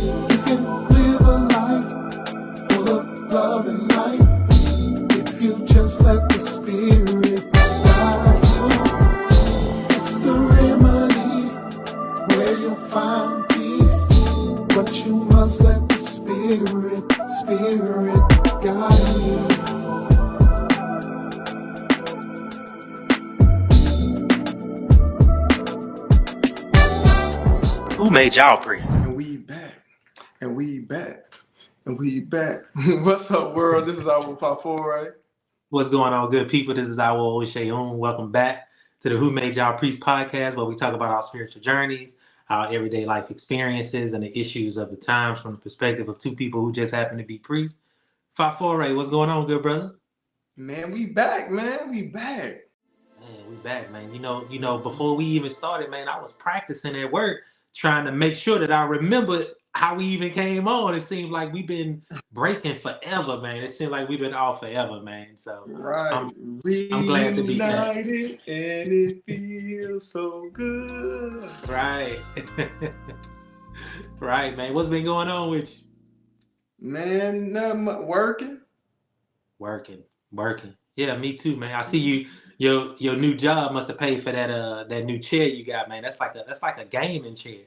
You can live a life full of love and light if you just let the Spirit guide you. It's the remedy where you'll find peace, but you must let the Spirit guide you. Who made y'all priests? And we back. And we back. And we back. What's up, world? This is Awos Fafore. What's going on, good people? This is Awos Fafore and Oséùn. Welcome back to the Who Made Y'all Priests podcast, where we talk about our spiritual journeys, our everyday life experiences, and the issues of the times from the perspective of two people who just happen to be priests. Fafore, what's going on, good brother? Man, we back, man. We back. Man, we back, man. You know, before we even started, man, I was practicing at work, trying to make sure that I remembered how we even came on. It seemed like we've been breaking forever, man. It seemed like we've been off forever, man. So right. I'm glad to be back. And it feels so good. Right. Right, man. What's been going on with you? Man, nothing, Working. Yeah, me too, man. I see you. Your new job must have paid for that new chair you got, man. That's like a gaming chair.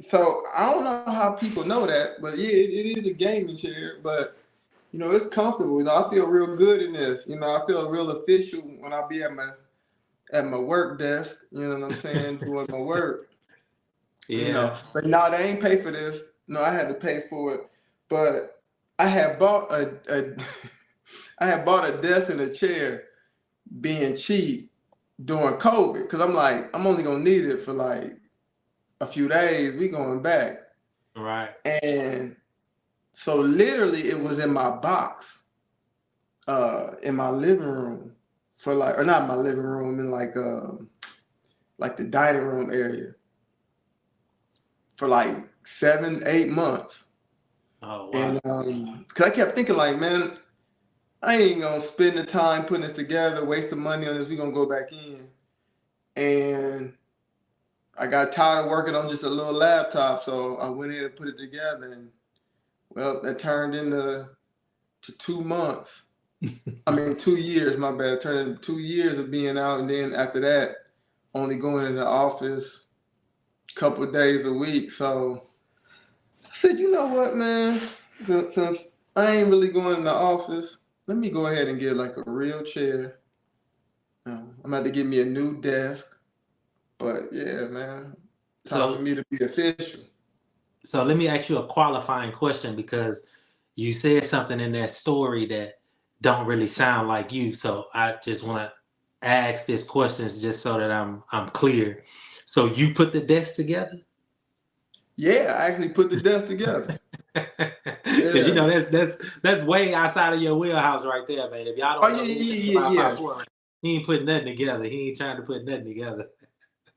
So I don't know how people know that, but yeah, it is a gaming chair. But you know, it's comfortable. You know, I feel real good in this. You know, I feel real official when I be at my work desk. You know what I'm saying, doing my work. Yeah. You know, but no, they ain't pay for this. No, I had to pay for it. But I had bought a desk and a chair being cheap during COVID, because I'm like, I'm only gonna need it for like a few days. We going back. Right. And so literally it was in my box, in my living room for like, or not my living room, in like the dining room area for like 7-8 months. Oh wow. And cause I kept thinking like, man, I ain't gonna spend the time putting this together, waste the money on this. We're gonna go back in. And I got tired of working on just a little laptop, so I went in and put it together. And well, that turned into 2 months. I mean, 2 years, my bad. It turned into 2 years of being out, and then after that, only going in the office a couple of days a week. So I said, you know what, man? Since I ain't really going in the office, let me go ahead and get like a real chair. I'm about to get me a new desk. But yeah, man, time for me to be official. So let me ask you a qualifying question, because you said something in that story that don't really sound like you. So I just want to ask this question just so that I'm clear. So you put the desk together? Yeah, I actually put the desk together. Because you know that's way outside of your wheelhouse right there, man. If y'all don't know anything about Fafore, he ain't putting nothing together. He ain't trying to put nothing together.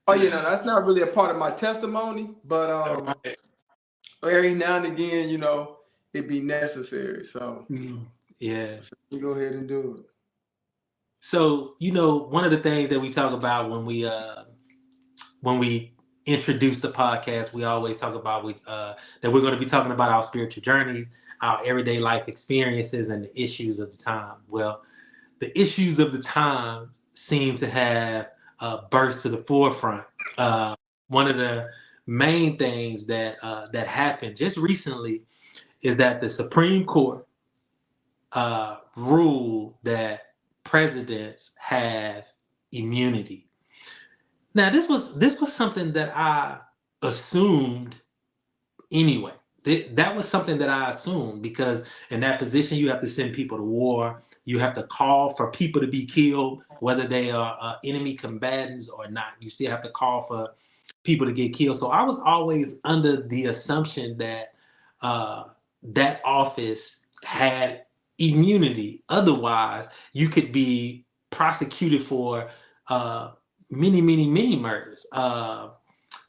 Oh yeah, no, that's not really a part of my testimony, but every now and again, you know, it be necessary. So yeah, we go ahead and do it. So you know, one of the things that we talk about when we introduce the podcast, we always talk about that we're going to be talking about our spiritual journeys, our everyday life experiences, and the issues of the time. Well, the issues of the time seem to have burst to the forefront. One of the main things that happened just recently is that the Supreme Court ruled that presidents have immunity. Now, this was something that I assumed anyway. That was something that I assumed, because in that position, you have to send people to war. You have to call for people to be killed, whether they are enemy combatants or not. You still have to call for people to get killed. So I was always under the assumption that that office had immunity. Otherwise, you could be prosecuted for many murders.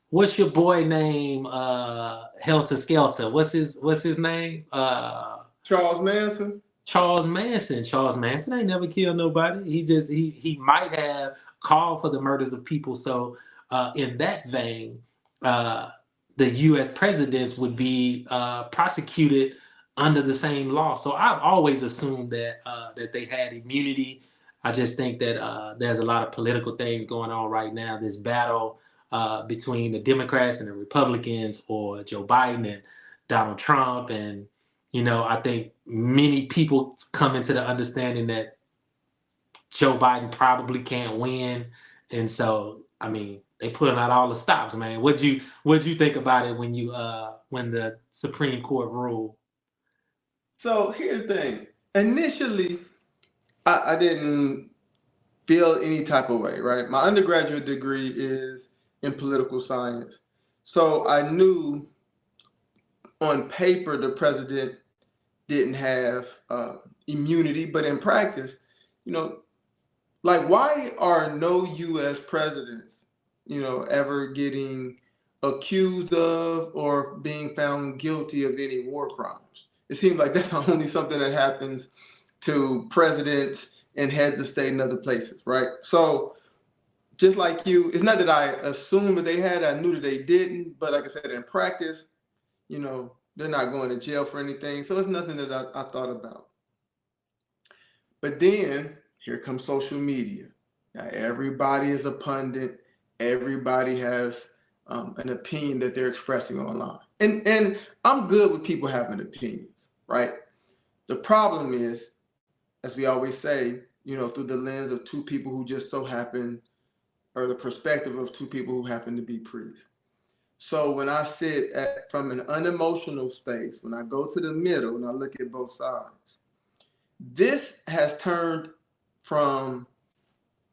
What's your boy name? Helter Skelter. What's his name? Charles Manson. Charles Manson ain't never killed nobody. He might have called for the murders of people. So in that vein, the U.S. presidents would be prosecuted under the same law. So I've always assumed that they had immunity. I just think that there's a lot of political things going on right now. This battle between the Democrats and the Republicans, or Joe Biden and Donald Trump, and I think many people come into the understanding that Joe Biden probably can't win, and so I mean they putting out all the stops, man. What'd you think about it when the Supreme Court ruled? So here's the thing. Initially, I didn't feel any type of way, right? My undergraduate degree is in political science. So I knew on paper the president didn't have immunity, but in practice, like, why are no U.S. presidents, ever getting accused of or being found guilty of any war crimes? It seems like that's only something that happens to presidents and heads of state and other places, right? So just like you, it's not that I assumed that they had, I knew that they didn't, but like I said, in practice, they're not going to jail for anything. So it's nothing that I thought about. But then here comes social media. Now everybody is a pundit. Everybody has an opinion that they're expressing online. And I'm good with people having opinions, right? The problem is, as we always say, through the lens of two people who just so happen, or the perspective of two people who happen to be priests. So when I sit from an unemotional space, when I go to the middle and I look at both sides, this has turned from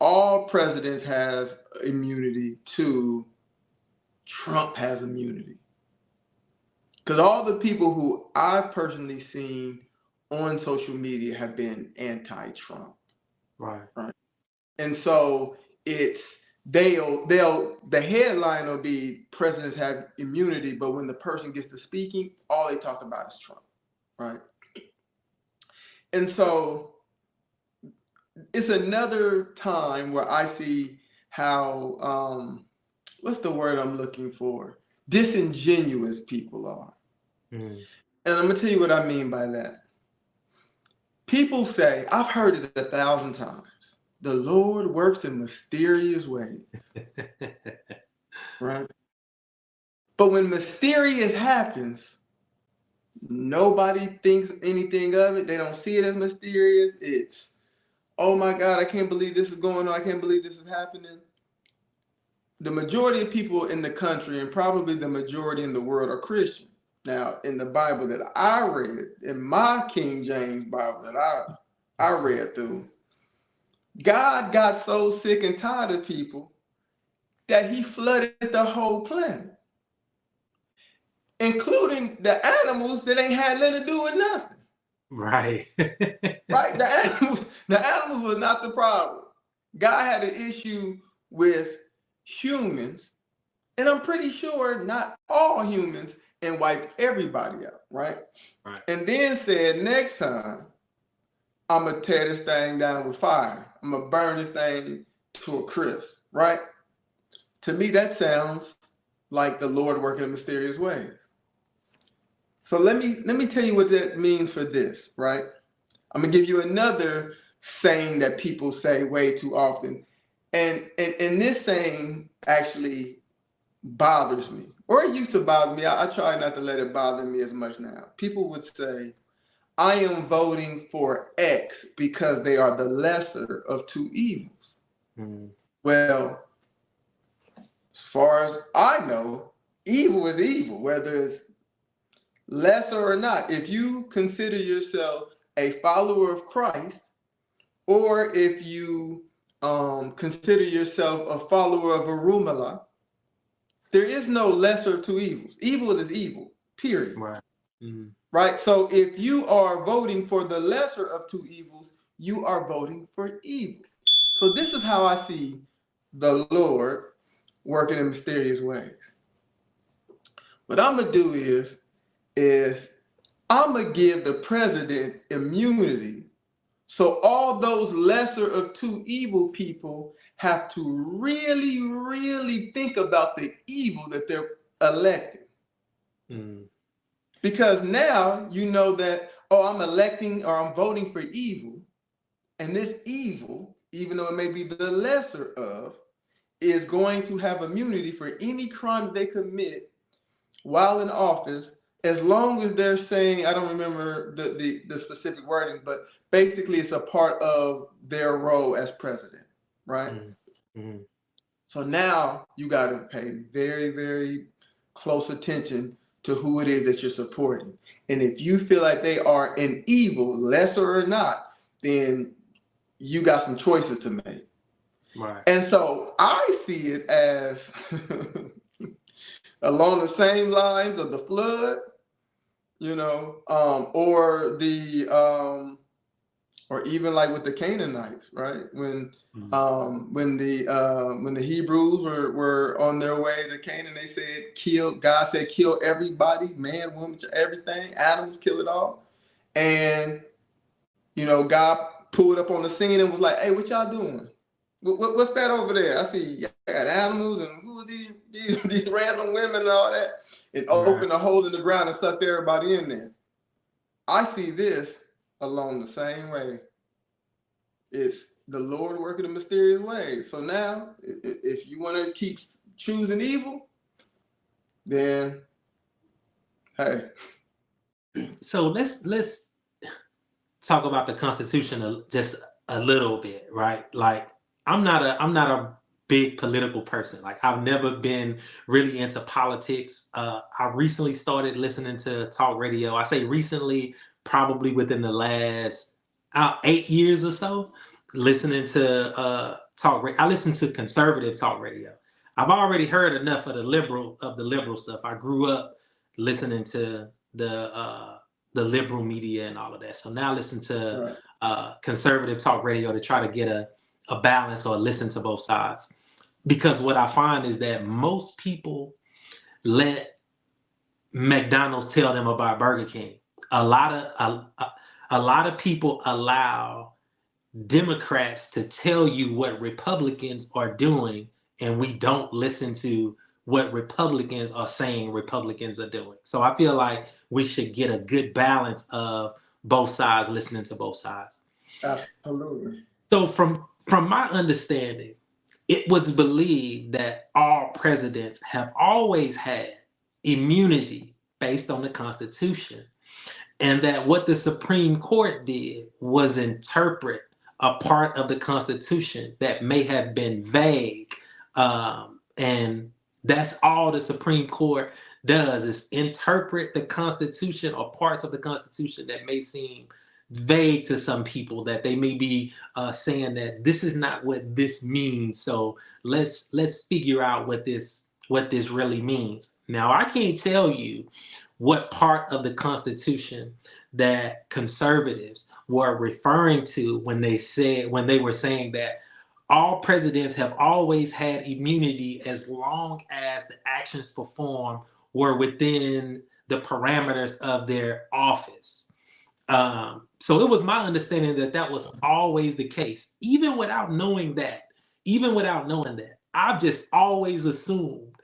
all presidents have immunity to Trump has immunity. Because all the people who I've personally seen on social media have been anti-Trump. Right. And so the headline will be presidents have immunity, but when the person gets to speaking, all they talk about is Trump, right? And so it's another time where I see how, what's the word I'm looking for? Disingenuous people are. Mm. And I'm gonna tell you what I mean by that. People say, I've heard it 1,000 times, the Lord works in mysterious ways, right? But when mysterious happens, nobody thinks anything of it. They don't see it as mysterious. It's, oh my God, I can't believe this is going on. I can't believe this is happening. The majority of people in the country, and probably the majority in the world, are Christian. Now, in the Bible that I read, in my King James Bible that I read through, God got so sick and tired of people that he flooded the whole planet, including the animals that ain't had nothing to do with nothing. Right. Right? The animals was not the problem. God had an issue with humans, and I'm pretty sure not all humans, and wiped everybody out, right? And then said, next time, I'm going to tear this thing down with fire. I'm going to burn this thing to a crisp, right? To me, that sounds like the Lord working in mysterious ways. So let me tell you what that means for this, right? I'm going to give you another saying that people say way too often. And this saying actually bothers me, or it used to bother me. I try not to let it bother me as much now. People would say, I am voting for X because they are the lesser of two evils. Mm. Well, as far as I know, evil is evil, whether it's lesser or not. If you consider yourself a follower of Christ, or if you consider yourself a follower of Arumala, there is no lesser of two evils. Evil is evil, period. Right. Mm-hmm. Right? So if you are voting for the lesser of two evils, you are voting for evil. So this is how I see the Lord working in mysterious ways. What I'm going to do is I'm going to give the president immunity. So all those lesser of two evil people have to really, really think about the evil that they're electing. Mm. Because now you know that, oh, I'm electing or I'm voting for evil. And this evil, even though it may be the lesser of, is going to have immunity for any crime they commit while in office, as long as they're saying, I don't remember the specific wording, but basically it's a part of their role as president, right? Mm. So now you got to pay very, very close attention to who it is that you're supporting. And if you feel like they are an evil, lesser or not, then you got some choices to make. Right. And so I see it as along the same lines of the flood, or even like with the Canaanites, right? When the Hebrews were on their way to Canaan, they said God said kill everybody, man, woman, everything, animals, kill it all. And God pulled up on the scene and was like, "Hey, what y'all doing? What's that over there? I see y'all got animals, and who are these random women and all that?" And opened a hole in the ground and sucked everybody in there. I see this along the same way. It's the Lord working in mysterious ways. So now, if you want to keep choosing evil, then hey. So let's talk about the Constitution just a little bit, right? Like I'm not a big political person. Like I've never been really into politics. I recently started listening to talk radio. I say recently, probably within the last 8 years or so, listening to I listen to conservative talk radio. I've already heard enough of the liberal stuff. I grew up listening to the liberal media and all of that. So now I listen to conservative talk radio to try to get a balance or listen to both sides. Because what I find is that most people let McDonald's tell them about Burger King. A lot of people allow Democrats to tell you what Republicans are doing, and we don't listen to what Republicans are saying Republicans are doing. So I feel like we should get a good balance of both sides, listening to both sides. Absolutely. So from my understanding, it was believed that all presidents have always had immunity based on the Constitution, and that what the Supreme Court did was interpret a part of the Constitution that may have been vague, and that's all the Supreme Court does is interpret the Constitution or parts of the Constitution that may seem vague to some people, that they may be saying that this is not what this means. So let's figure out what this really means. Now I can't tell you what part of the Constitution that conservatives were referring to when they were saying that all presidents have always had immunity as long as the actions performed were within the parameters of their office. So it was my understanding that was always the case, even without knowing that. I've just always assumed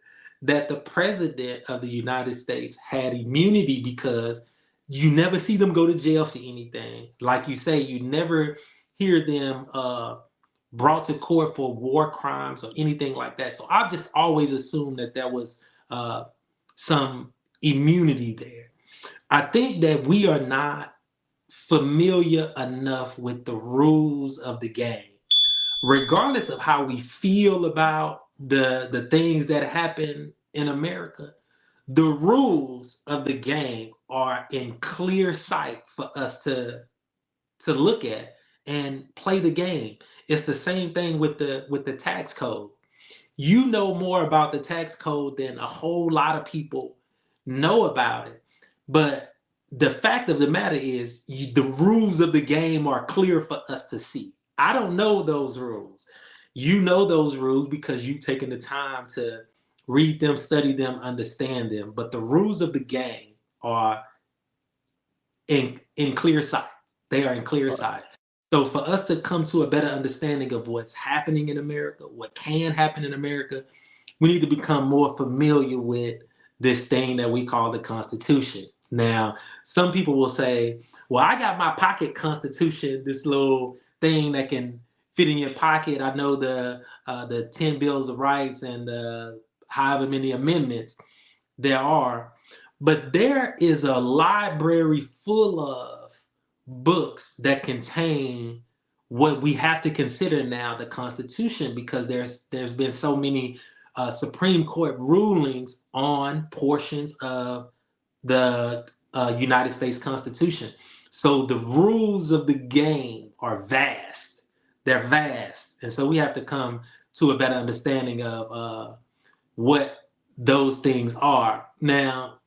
that the president of the United States had immunity because you never see them go to jail for anything. Like you say, you never hear them brought to court for war crimes or anything like that. So I've just always assumed that there was some immunity there. I think that we are not familiar enough with the rules of the game. Regardless of how we feel about the things that happen in America, the rules of the game are in clear sight for us to look at and play the game. It's the same thing with the tax code. You know more about the tax code than a whole lot of people know about it. But the fact of the matter is the rules of the game are clear for us to see. I don't know those rules. You know those rules because you've taken the time to read them, study them, understand them. But the rules of the game are in clear sight. They are in clear sight. So for us to come to a better understanding of what's happening in America, what can happen in America, we need to become more familiar with this thing that we call the Constitution. Now, some people will say, well, I got my pocket Constitution, this little thing that can fit in your pocket. I know the 10 Bills of Rights and however many amendments there are, but there is a library full of books that contain what we have to consider now the Constitution, because there's been so many Supreme Court rulings on portions of the United States Constitution. So the rules of the game are vast. They're vast. And so we have to come to a better understanding of what those things are. Now,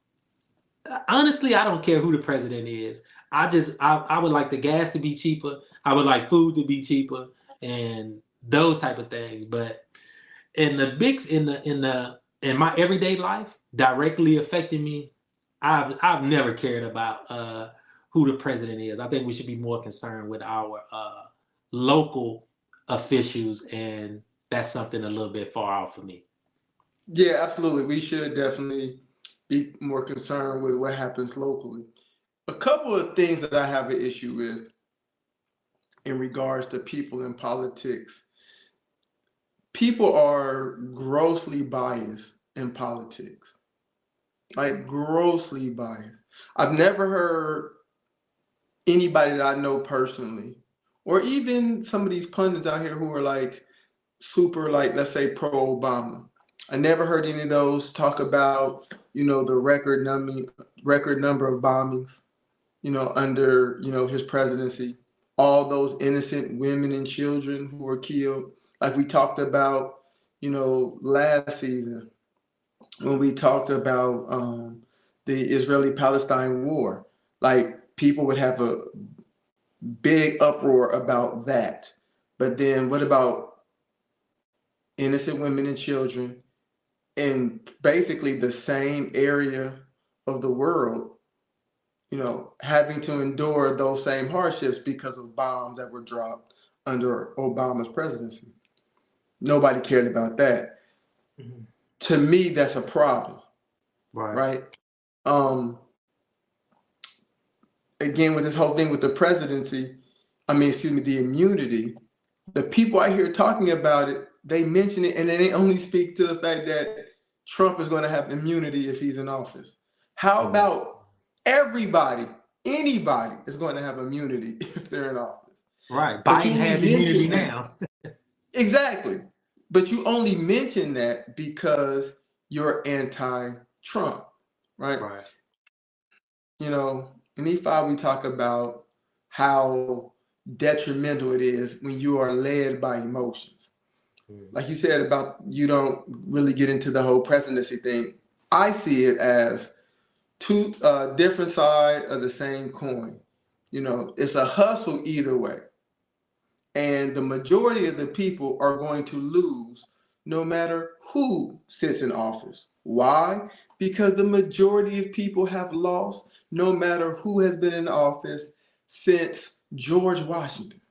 honestly, I don't care who the president is. I would like the gas to be cheaper. I would like food to be cheaper and those type of things. But in my everyday life, directly affecting me, I've never cared about who the president is. I think we should be more concerned with our local officials, and that's something a little bit far out for me. Yeah, absolutely. We should definitely be more concerned with what happens locally. A couple of things that I have an issue with in regards to people in politics. People are grossly biased in politics, like grossly biased. I've never heard anybody that I know personally, or even some of these pundits out here who are like super, like, let's say, pro-Obama. I never heard any of those talk about, the record number of bombings, under, his presidency, all those innocent women and children who were killed. Like we talked about, last season when we talked about the Israeli-Palestine war. Like, people would have a big uproar about that. But then what about innocent women and children in basically the same area of the world, having to endure those same hardships because of bombs that were dropped under Obama's presidency? Nobody cared about that. Mm-hmm. To me, that's a problem. Right? Again, with this whole thing with the presidency, the immunity, the people I hear talking about it, they mention it, and then they only speak to the fact that Trump is going to have immunity if he's in office. How about everybody, anybody is going to have immunity if they're in office? Right. Biden has immunity now. Exactly. But you only mention that because you're anti-Trump, right? Right. In E5, we talk about how detrimental it is when you are led by emotions. Like you said about you don't really get into the whole presidency thing. I see it as two different sides of the same coin. It's a hustle either way. And the majority of the people are going to lose no matter who sits in office. Why? Because the majority of people have lost no matter who has been in office since George Washington.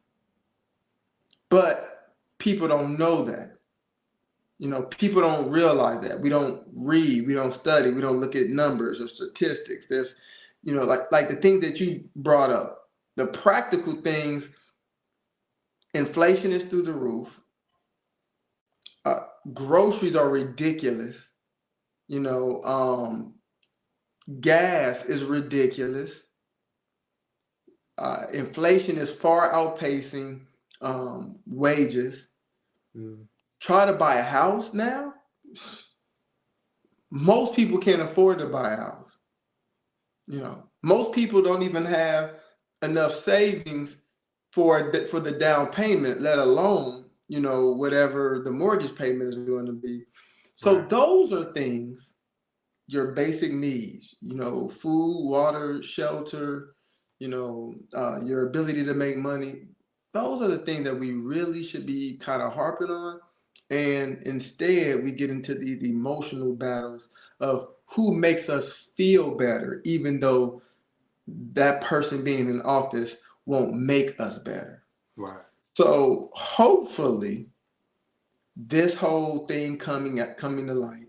But people don't know that. People don't realize that. We don't read, we don't study, we don't look at numbers or statistics. There's, like the things that you brought up, the practical things. Inflation is through the roof. Groceries are ridiculous. Gas is ridiculous. Inflation is far outpacing wages. Try to buy a house now. Most people can't afford to buy a house. Most people don't even have enough savings for the down payment, let alone, whatever the mortgage payment is going to be. So those are things, your basic needs, food, water, shelter, your ability to make money. Those are the things that we really should be kind of harping on. And instead, we get into these emotional battles of who makes us feel better, even though that person being in office won't make us better. Right. So hopefully, this whole thing coming to light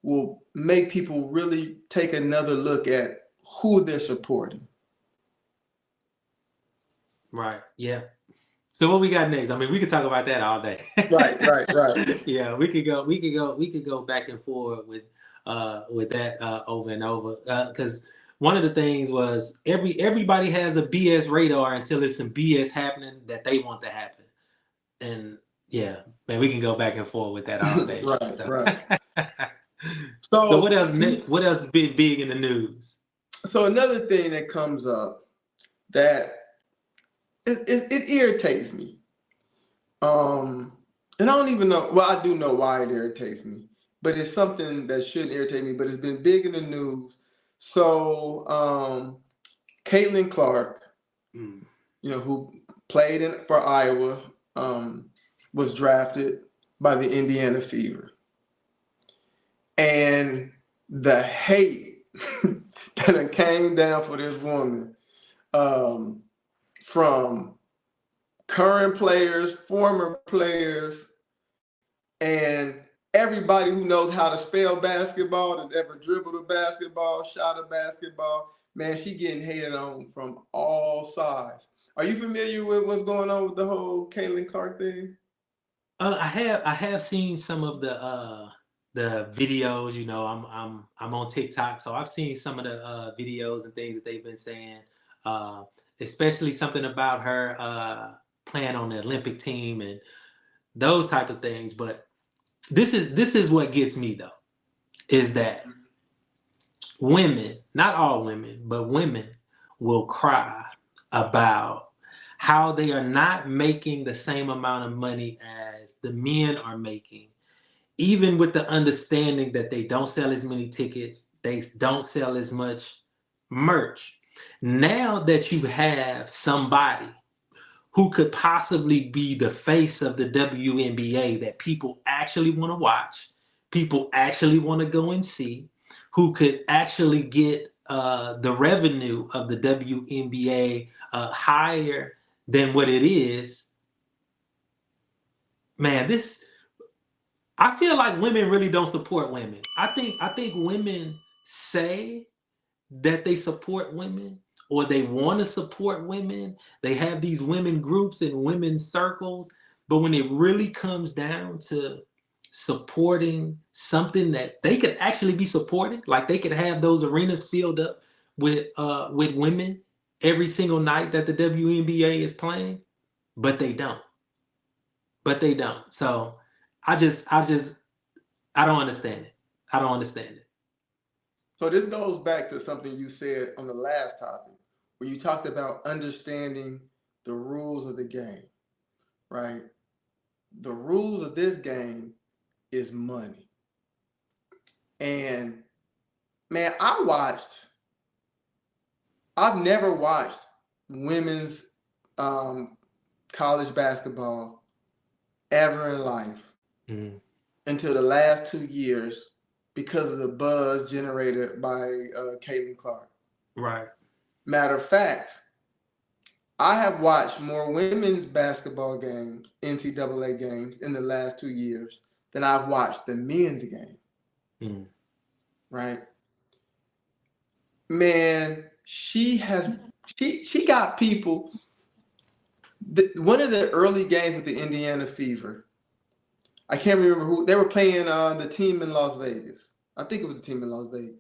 will make people really take another look at who they're supporting. Right. Yeah. So what we got next? I mean, we could talk about that all day. Right. Yeah, we could go back and forth with that over and over. Because one of the things was everybody has a BS radar until it's some BS happening that they want to happen. And yeah, man, we can go back and forth with that all day. Right. So what else? What else has been big in the news? So another thing that comes up that it irritates me. And I don't even know. Well, I do know why it irritates me, but it's something that shouldn't irritate me. But it's been big in the news. So, Caitlin Clark, who played for Iowa, was drafted by the Indiana Fever, and the hate that came down for this woman from current players, former players, and everybody who knows how to spell basketball, that ever dribbled a basketball, shot a basketball, man, she getting hated on from all sides. Are you familiar with what's going on with the whole Caitlin Clark thing? I have seen some of the videos. You know, I'm on TikTok, so I've seen some of the videos and things that they've been saying. Especially something about her playing on the Olympic team and those type of things. But this is what gets me though, is that women, not all women, but women will cry about how they are not making the same amount of money as the men are making, even with the understanding that they don't sell as many tickets, they don't sell as much merch. Now that you have somebody who could possibly be the face of the WNBA that people actually want to watch, people actually want to go and see, who could actually get the revenue of the WNBA higher than what it is. Man, I feel like women really don't support women. I think women say that they support women or they want to support women. They have these women groups and women's circles, but when it really comes down to supporting something that they could actually be supporting, like they could have those arenas filled up with women every single night that the WNBA is playing, but they don't. So I don't understand it. I don't understand it. So this goes back to something you said on the last topic, where you talked about understanding the rules of the game, right? The rules of this game is money. And man, I've never watched women's college basketball ever in life until the last 2 years because of the buzz generated by Caitlin Clark. Right. Matter of fact, I have watched more women's basketball games, NCAA games, in the last 2 years than I've watched the men's game. Right? Man, she got people. One of the early games with the Indiana Fever, I can't remember who they were playing. The team in Las Vegas. I think it was the team in Las Vegas.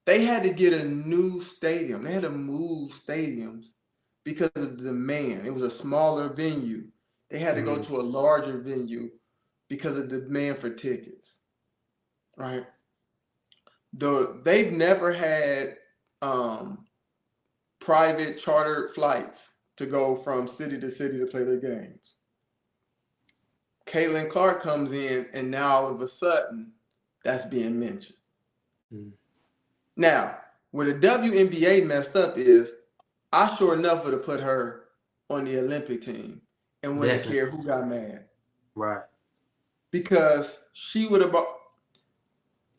They had to get a new stadium. They had to move stadiums because of the demand. It was a smaller venue. They had to go to a larger venue because of the demand for tickets. Right? They've never had private chartered flights to go from city to city to play their games. Caitlin Clark comes in, and now all of a sudden, that's being mentioned. Now, where the WNBA messed up is, I sure enough would have put her on the Olympic team and wouldn't care who got mad. Right. Because she would have.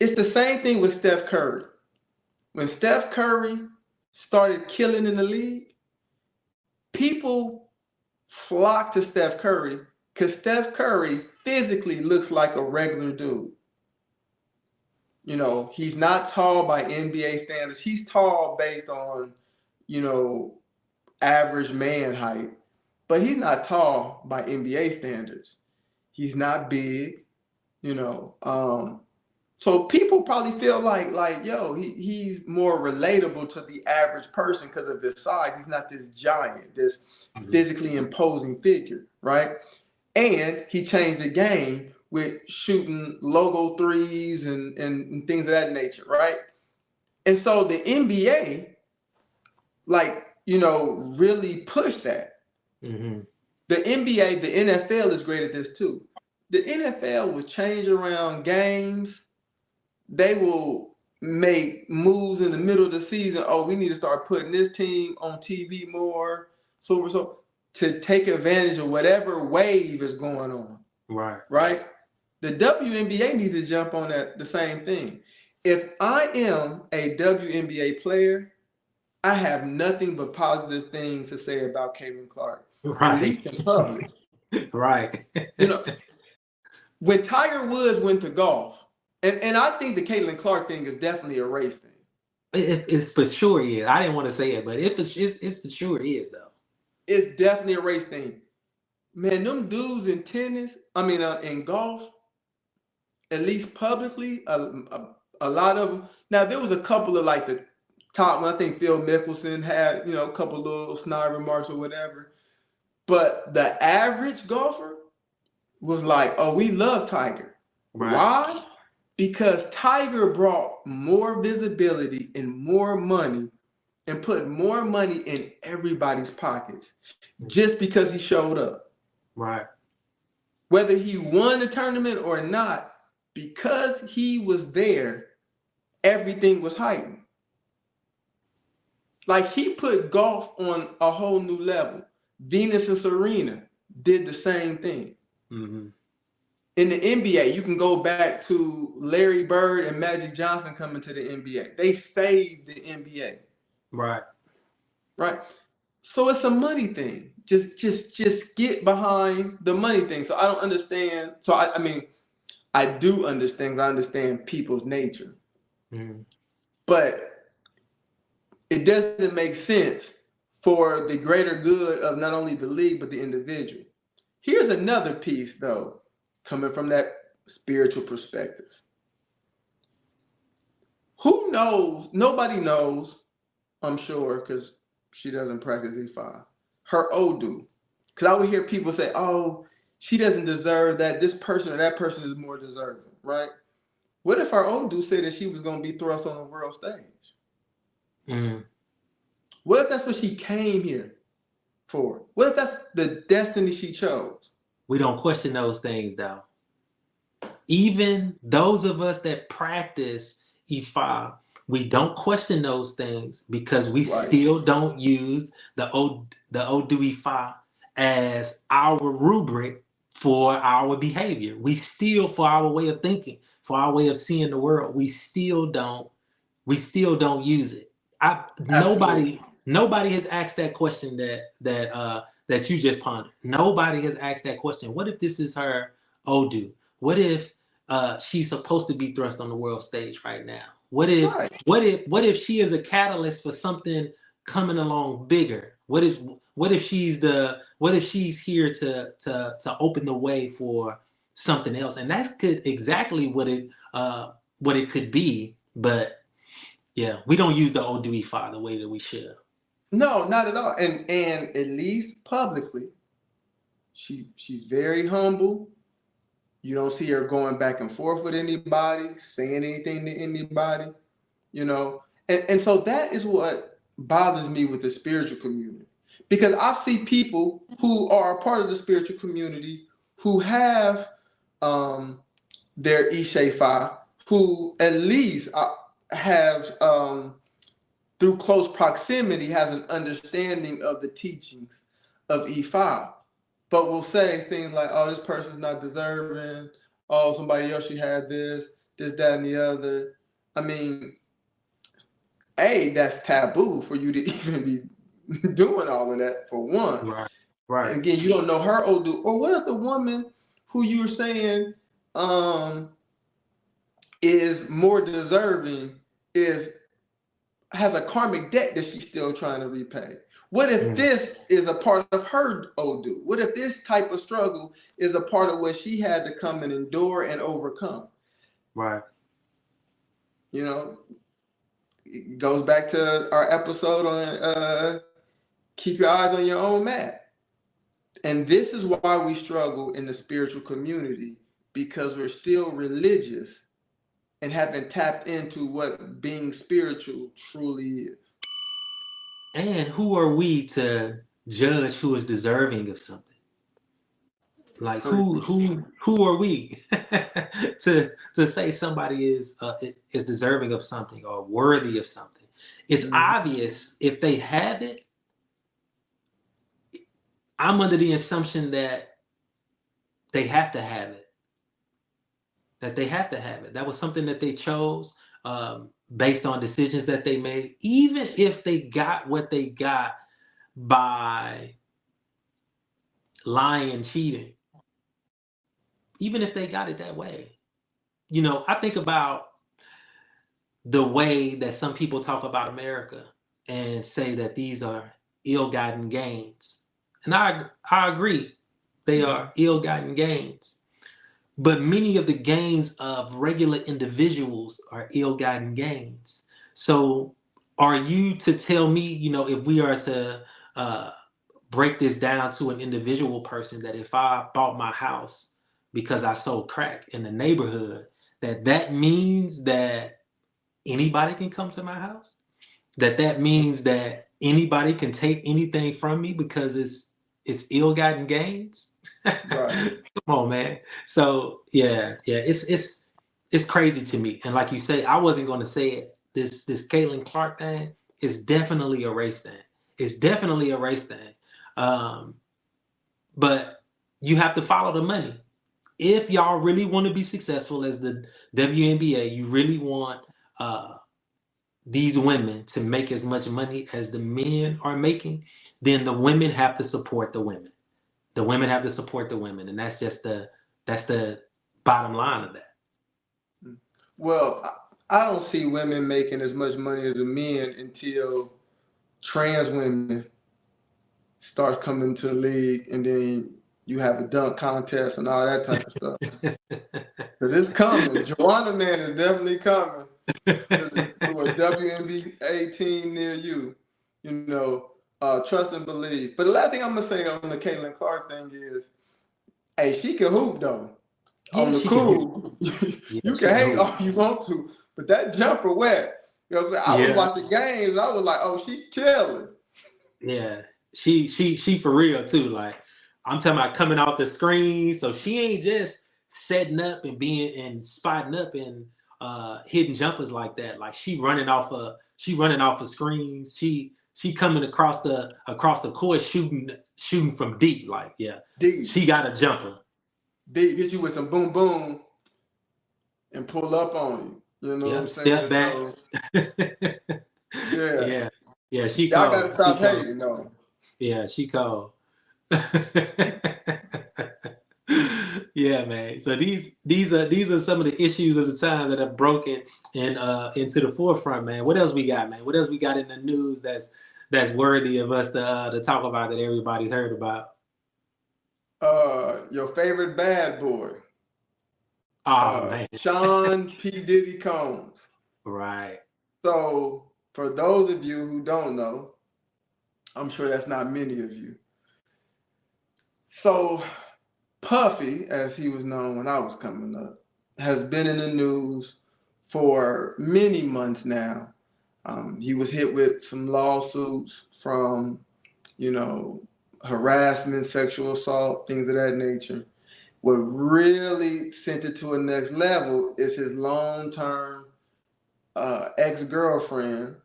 It's the same thing with Steph Curry. When Steph Curry started killing in the league, people flock to Steph Curry because Steph Curry physically looks like a regular dude. You know, he's not tall by NBA standards. He's tall based on, you know, average man height, but he's not tall by NBA standards. He's not big, you know. So people probably feel like yo, he's more relatable to the average person because of his size. He's not this giant, this physically imposing figure, right? And he changed the game with shooting logo threes and things of that nature, right? And so the NBA, like, you know, really pushed that. Mm-hmm. The NBA, the NFL is great at this too. The NFL will change around games. They will make moves in the middle of the season. Oh, we need to start putting this team on TV more, so to take advantage of whatever wave is going on. Right. Right? The WNBA needs to jump on that the same thing. If I am a WNBA player, I have nothing but positive things to say about Caitlin Clark, Right. at least in public. Right. You know, when Tiger Woods went to golf, and I think the Caitlin Clark thing is definitely a race thing. It's for sure is. I didn't want to say it, but it's for sure is though. It's definitely a race thing. Man, them dudes in tennis, in golf, at least publicly, a lot of them. Now there was a couple of like the top one. I think Phil Mickelson had, you know, a couple little snide remarks or whatever. But the average golfer was like, "Oh, we love Tiger." Right. Why? Because Tiger brought more visibility and more money and put more money in everybody's pockets just because he showed up. Right. Whether he won the tournament or not, because he was there, everything was heightened. Like, he put golf on a whole new level. Venus and Serena did the same thing. Mm-hmm. In the NBA, you can go back to Larry Bird and Magic Johnson coming to the NBA. They saved the NBA. Right. Right. So it's a money thing. Just get behind the money thing. So I don't understand. So I mean, I do understand. I understand people's nature. Mm-hmm. But it doesn't make sense for the greater good of not only the league, but the individual. Here's another piece, though, coming from that spiritual perspective. Who knows? Nobody knows, I'm sure, because she doesn't practice E5. Her Odu. Because I would hear people say, oh, she doesn't deserve that. This person or that person is more deserving, right? What if her Odu said that she was going to be thrust on the world stage? Mm-hmm. What if that's what she came here for? What if that's the destiny she chose? We don't question those things, though. Even those of us that practice E5, we don't question those things because we still don't use the Odu E5 as our rubric for our behavior. We still, for our way of thinking, for our way of seeing the world, we still don't use it. Nobody has asked that question that you just pondered. Nobody has asked that question. What if this is her Odu? What if she's supposed to be thrust on the world stage right now? What if she is a catalyst for something coming along bigger? What if she's here to open the way for something else? And that's exactly what it could be. But yeah, we don't use the Odu E5 the way that we should. No, not at all. And at least publicly, she's very humble. You don't see her going back and forth with anybody, saying anything to anybody, you know. And so that is what bothers me with the spiritual community. Because I see people who are a part of the spiritual community who have their Ishefa, who at least have, through close proximity, has an understanding of the teachings of E5. But we'll say things like, oh, this person's not deserving. Oh, somebody else should have this, that, and the other. I mean, that's taboo for you to even be doing all of that, for one. Right. And again, you don't know her Odu. Or what if the woman who you were saying is more deserving, has a karmic debt that she's still trying to repay? What if this is a part of her Odu? What if this type of struggle is a part of what she had to come and endure and overcome? Right. You know, it goes back to our episode on keep your eyes on your own mat. And this is why we struggle in the spiritual community, because we're still religious and haven't tapped into what being spiritual truly is. And who are we to judge who is deserving of something? Like who are we to say somebody is deserving of something or worthy of something? It's obvious if they have it. I'm under the assumption that they have to have it. That they have to have it. That was something that they chose based on decisions that they made. Even if they got what they got by lying and cheating, even if they got it that way. You know, I think about the way that some people talk about America and say that these are ill-gotten gains. And I agree, they are ill-gotten gains. But many of the gains of regular individuals are ill-gotten gains. So are you to tell me, you know, if we are to break this down to an individual person, that if I bought my house because I sold crack in the neighborhood, that means that anybody can come to my house? That means that anybody can take anything from me because it's ill-gotten gains? Right. Come on, man. So it's crazy to me. And like you say, I wasn't going to say it. This Caitlin Clark thing is definitely a race thing. It's definitely a race thing. But you have to follow the money. If y'all really want to be successful as the WNBA, you really want these women to make as much money as the men are making, then the women have to support the women. The women have to support the women, and that's the bottom line of that. Well, I don't see women making as much money as the men until trans women start coming to the league, and then you have a dunk contest and all that type of stuff. Because it's coming. Joanna Man is definitely coming to a WNBA team near you. You know, trust and believe. But the last thing I'm gonna say on the Caitlin Clark thing is, hey, she can hoop though. Yeah, On the cool, you can hate all you want to, but that jumper wet. You know what I'm saying? I was watching games, and I was like, oh, she killing. Yeah, she for real too. Like, I'm talking about coming off the screen, so she ain't just setting up and being and spotting up and hitting jumpers like that. Like, she running off of screens. She coming across the court shooting from deep. Like, deep. She got a jumper. Deep, hit you with some boom boom and pull up on you. You know what I'm saying? Step back. So, yeah. She y'all called. gotta stop hating though. Yeah, she called. Yeah, man. So these are some of the issues of the time that have broken into the forefront, man. What else we got, man? What else we got in the news that's worthy of us to talk about, that everybody's heard about? Your favorite bad boy. Oh man. Sean P. Diddy Combs. Right. So for those of you who don't know, I'm sure that's not many of you. So Puffy, as he was known when I was coming up, has been in the news for many months now. He was hit with some lawsuits from, harassment, sexual assault, things of that nature. What really sent it to a next level is his long-term ex-girlfriend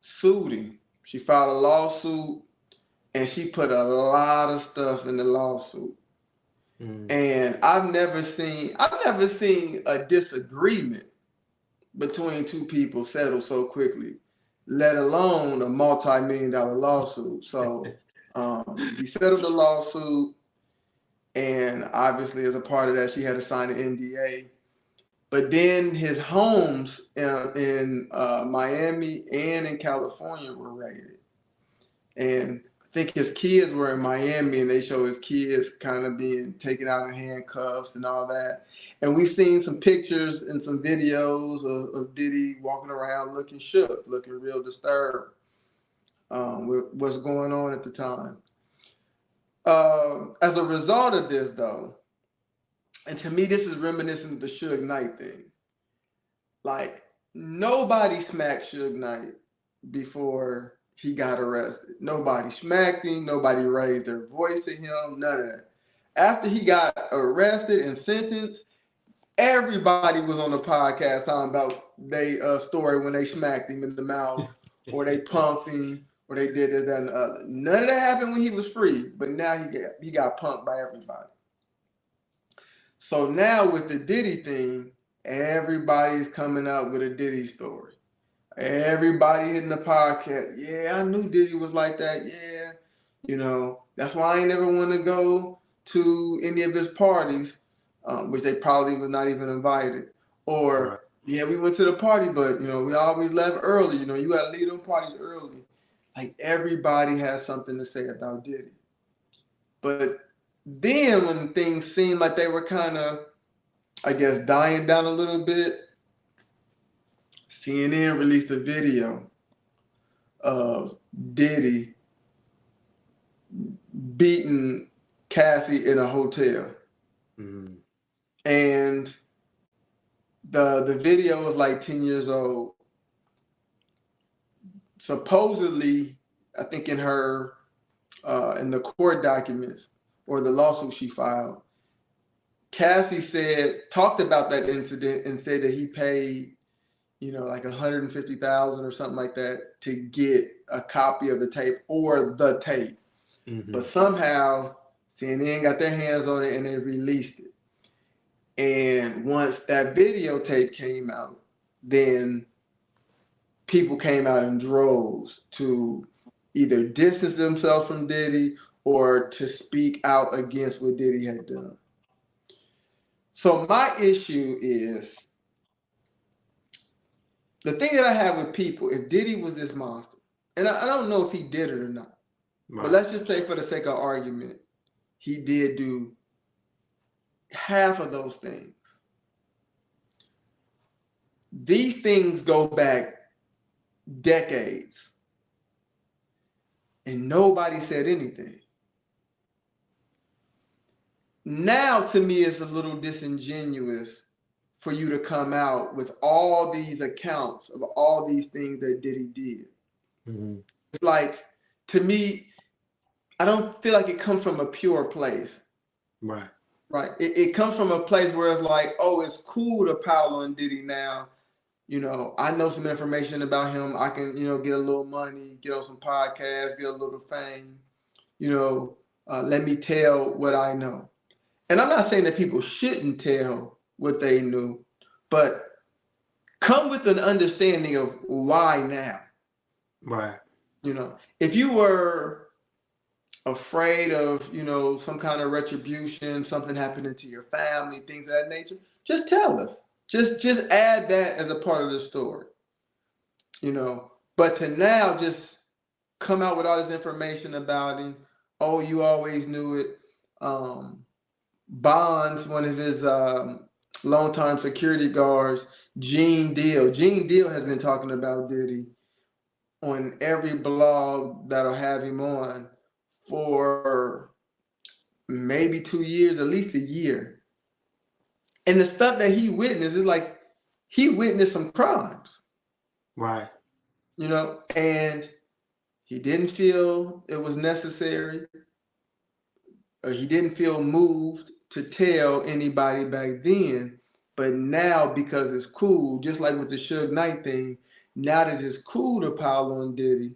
sued him. She filed a lawsuit, and she put a lot of stuff in the lawsuit. And I've never seen a disagreement between two people settle so quickly, let alone a multi-million-dollar lawsuit. So he settled the lawsuit, and obviously as a part of that, she had to sign an NDA. But then his homes in Miami and in California were raided. And I think his kids were in Miami, and they show his kids kind of being taken out in handcuffs and all that. And we've seen some pictures and some videos of Diddy walking around looking shook, looking real disturbed with what's going on at the time. As a result of this, though, and to me, this is reminiscent of the Suge Knight thing. Like, nobody smacked Suge Knight before he got arrested. Nobody smacked him. Nobody raised their voice at him. None of that. After he got arrested and sentenced, everybody was on the podcast talking about their story when they smacked him in the mouth, or they punked him, or they did this, that, and the other. None of that happened when he was free, but now he got punked by everybody. So now with the Diddy thing, everybody's coming out with a Diddy story. Everybody hitting the podcast. Yeah, I knew Diddy was like that. Yeah, that's why I ain't never want to go to any of his parties, which they probably was not even invited. Or, right. Yeah, we went to the party, but, we always left early. You got to leave them parties early. Like, everybody has something to say about Diddy. But then when things seemed like they were kind of, I guess, dying down a little bit, CNN released a video of Diddy beating Cassie in a hotel. Mm-hmm. And the video was like 10 years old. Supposedly, I think in her, in the court documents or the lawsuit she filed, Cassie talked about that incident and said that he paid, like $150,000 or something like that to get a copy of the tape or the tape. Mm-hmm. But somehow CNN got their hands on it and they released it. And once that videotape came out, then people came out in droves to either distance themselves from Diddy or to speak out against what Diddy had done. So my issue is, the thing that I have with people, if Diddy was this monster, and I don't know if he did it or not, right. But let's just say for the sake of argument, he did do half of those things. These things go back decades, and nobody said anything. Now, to me, it's a little disingenuous for you to come out with all these accounts of all these things that Diddy did. Mm-hmm. It's like, to me, I don't feel like it comes from a pure place. Right. Right. It comes from a place where it's like, oh, it's cool to pile on Diddy now. I know some information about him. I can, get a little money, get on some podcasts, get a little fame. Let me tell what I know. And I'm not saying that people shouldn't tell what they knew, but come with an understanding of why now. Right. If you were afraid of, some kind of retribution, something happening to your family, things of that nature, just tell us. Just add that as a part of the story. But to now just come out with all this information about him, oh, you always knew it. Bonds, one of his longtime security guards, Gene Deal. Gene Deal has been talking about Diddy on every blog that'll have him on for maybe 2 years, at least a year. And the stuff that he witnessed is like, he witnessed some crimes. Right. And he didn't feel it was necessary, or he didn't feel moved to tell anybody back then. But now, because it's cool, just like with the Suge Knight thing, now that it's cool to pile on Diddy,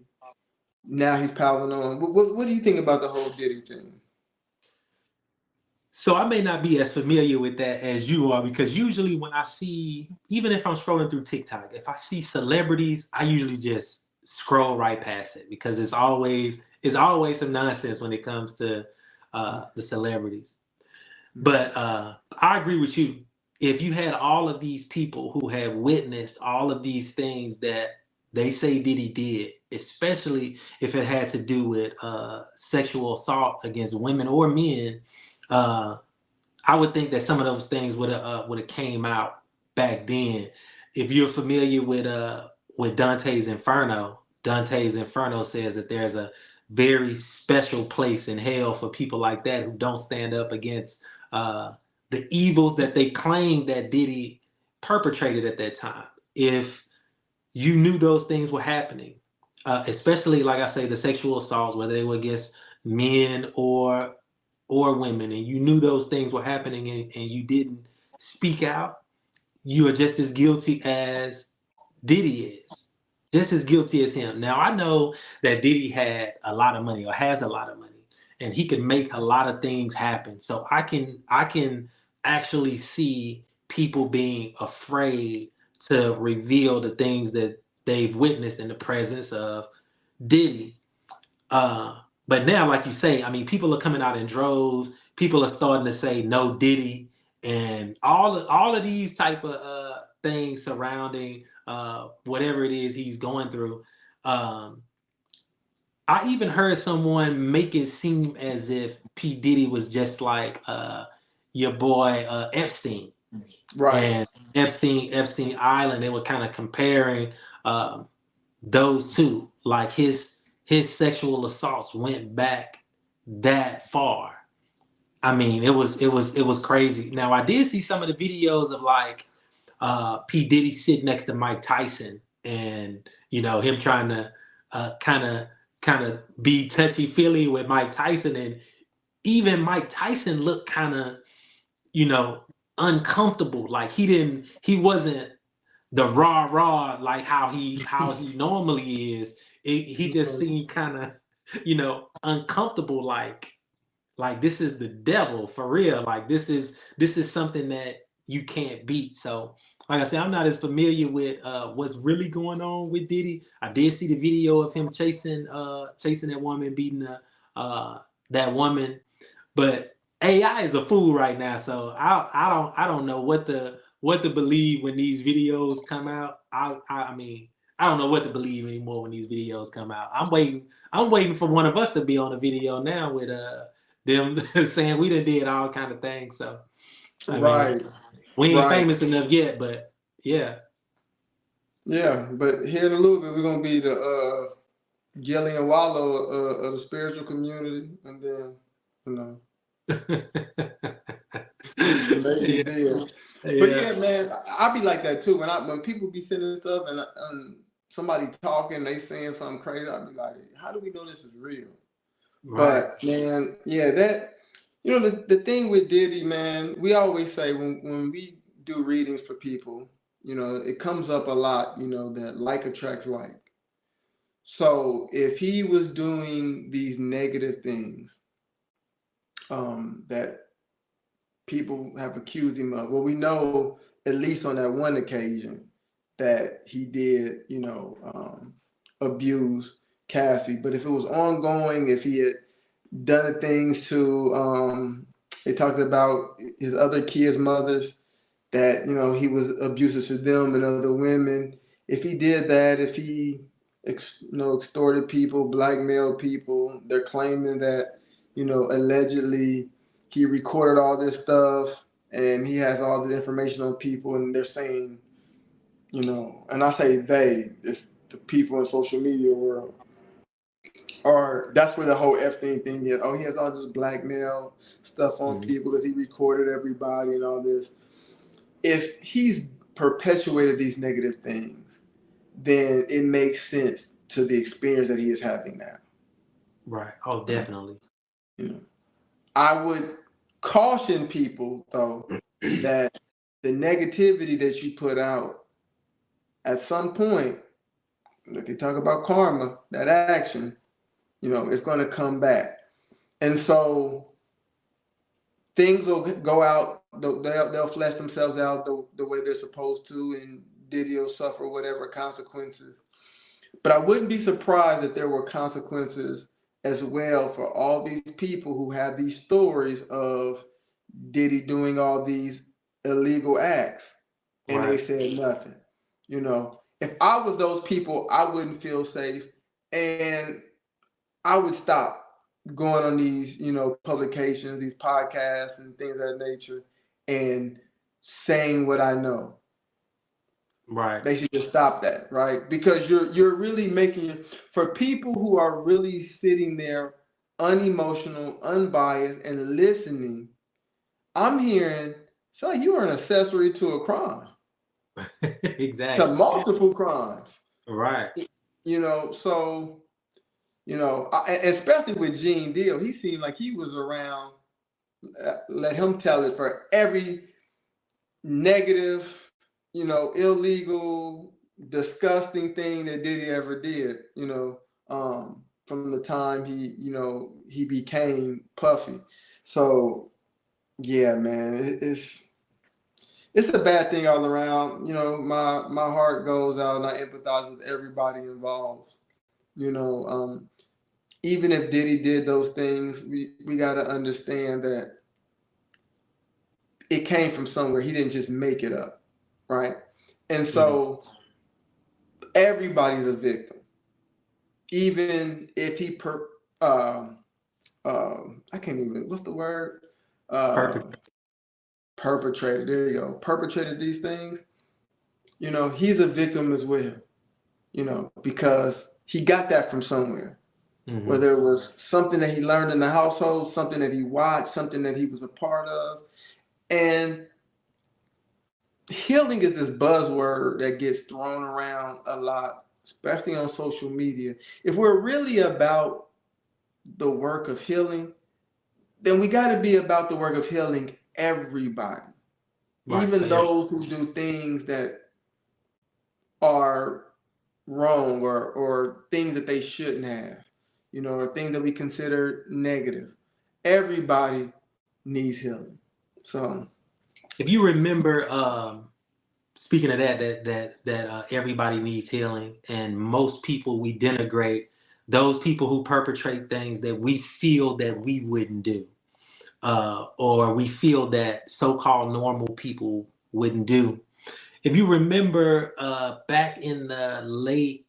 now he's piling on. What do you think about the whole Diddy thing? So I may not be as familiar with that as you are, because usually when I see, even if I'm scrolling through TikTok, if I see celebrities, I usually just scroll right past it, because it's always some nonsense when it comes to the celebrities. But I agree with you. if you had all of these people who have witnessed all of these things that they say Diddy did, especially if it had to do with sexual assault against women or men, uh, I would think that some of those things would have came out back then. If you're familiar with Dante's Inferno says that there's a very special place in hell for people like that who don't stand up against the evils that they claim that Diddy perpetrated at that time. If you knew those things were happening, especially like I say, the sexual assaults, whether they were against men or women, and you knew those things were happening and you didn't speak out, you are just as guilty as Diddy is, just as guilty as him. Now I know that Diddy had a lot of money or has a lot of money, and he can make a lot of things happen. So I can actually see people being afraid to reveal the things that they've witnessed in the presence of Diddy. But now, like you say, I mean, people are coming out in droves. People are starting to say no Diddy, and all of these type of things surrounding whatever it is he's going through. Um, I even heard someone make it seem as if P Diddy was just like your boy Epstein, Right. and Epstein Island. They were kind of comparing those two, like his sexual assaults went back that far. I mean, it was crazy. Now I did see some of the videos of like P Diddy sitting next to Mike Tyson, and him trying to kind of be touchy feely with Mike Tyson, and even Mike Tyson looked kind of uncomfortable. Like he wasn't the raw like how he normally is. He just seemed kind of uncomfortable, like this is the devil for real. Like this is something that you can't beat. So like I said, I'm not as familiar with what's really going on with Diddy. I did see the video of him chasing that woman, beating that woman, but AI is a fool right now, so I don't know what to believe when these videos come out. I mean, I don't know what to believe anymore when these videos come out. I'm waiting for one of us to be on a video now with them saying we done did all kind of things. So I Right. mean, we ain't Right. famous enough yet, but yeah. Yeah, but here in a little bit, we're gonna be the Gilly and Wallow of the spiritual community, and then maybe then. But Yeah. yeah, man, I be like that too. When people be sending stuff and somebody talking, they saying something crazy, I be like, how do we know this is real? Right. But man, yeah, that the thing with Diddy, man, we always say when we do readings for people, it comes up a lot, that like attracts like. So if he was doing these negative things that people have accused him of, well, we know at least on that one occasion that he did, abuse Cassie. But if it was ongoing, if he had done things to, they talked about his other kids' mothers, that he was abusive to them and other women. If he did that, if he extorted people, blackmailed people, they're claiming that allegedly he recorded all this stuff and he has all the information on people, and they're saying, and I say it's the people in social media world, or that's where the whole Epstein thing is. Oh, he has all this blackmail stuff on people because he recorded everybody and all this. If he's perpetuated these negative things, then it makes sense to the experience that he is having now. Right. Oh, definitely. I would caution people, though, that the negativity that you put out, at some point, like they talk about karma, that action, it's going to come back. And so things will go out, they'll flesh themselves out the way they're supposed to, and Diddy will suffer whatever consequences. But I wouldn't be surprised if there were consequences as well for all these people who have these stories of Diddy doing all these illegal acts, and they Right. said nothing. You know, if I was those people, I wouldn't feel safe, and I would stop going on these, publications, these podcasts, and things of that nature, and saying what I know. Right. They should just stop that, right? Because you're really making, for people who are really sitting there unemotional, unbiased, and listening. I'm hearing, so you are an accessory to a crime, to Exactly. multiple crimes. Right. So especially with Gene Deal, he seemed like he was around. Let him tell it for every negative, illegal, disgusting thing that Diddy ever did. From the time he became Puffy. So yeah, man, it's a bad thing all around. My heart goes out and I empathize with everybody involved. You know, even if Diddy did those things, we got to understand that it came from somewhere. He didn't just make it up, right? And Mhm. so everybody's a victim, even if he I can't even, what's the word? Uh, Perfect. Perpetrated. There you go. Perpetrated these things. He's a victim as well. Because he got that from somewhere. Hmm. Whether it was something that he learned in the household, something that he watched, something that he was a part of. And healing is this buzzword that gets thrown around a lot, especially on social media. If we're really about the work of healing, then we got to be about the work of healing everybody, Right. For even every. those who do things that are wrong or things that they shouldn't have, or things that we consider negative. Everybody needs healing. So, If you remember, speaking of that everybody needs healing, and most people we denigrate those people who perpetrate things that we feel that we wouldn't do, or we feel that so-called normal people wouldn't do. If you remember, back in the late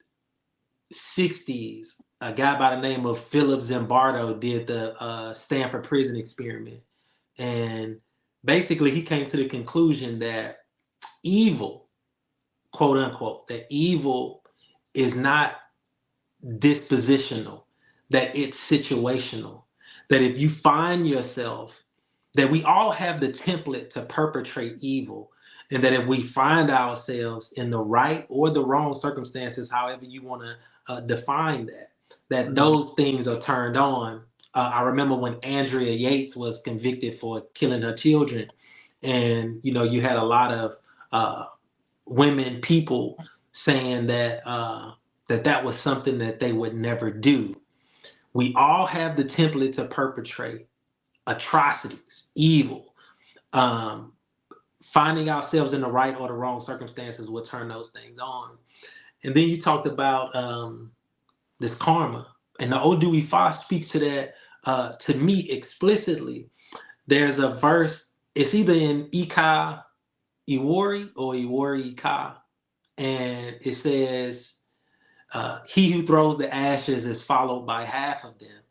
60s, a guy by the name of Philip Zimbardo did the Stanford prison experiment. And basically, he came to the conclusion that evil, quote unquote, that evil is not dispositional, that it's situational. That if you find yourself, that we all have the template to perpetrate evil, and that if we find ourselves in the right or the wrong circumstances, however you want to define that, that mm, those things are turned on. I remember when Andrea Yates was convicted for killing her children, and you had a lot of women, people saying that that was something that they would never do. We all have the template to perpetrate atrocities, evil. Um, Finding ourselves in the right or the wrong circumstances will turn those things on. And then you talked about this karma, and the Odu Ifa speaks to that to me explicitly. There's a verse. It's either in Ika Iwori or Iwori Ika, and it says, "He who throws the ashes is followed by half of them,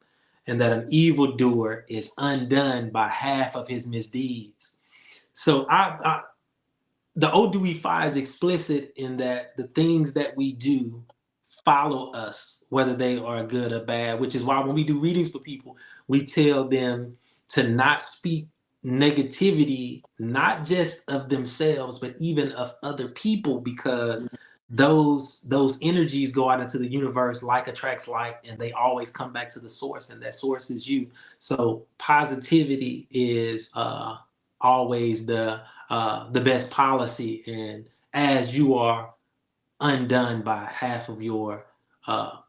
and that an evildoer is undone by half of his misdeeds." So the ODE5 is explicit in that the things that we do follow us, whether they are good or bad, which is why when we do readings for people, we tell them to not speak negativity, not just of themselves, but even of other people, because those energies go out into the universe like attracts like, and they always come back to the source, and that source is you. So positivity is always the best policy, and as you are undone by half of your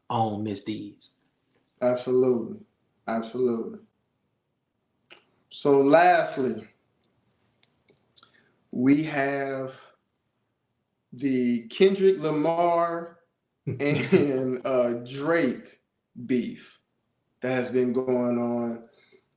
own misdeeds. absolutely. Absolutely. So, lastly, we have the Kendrick Lamar and Drake beef that has been going on.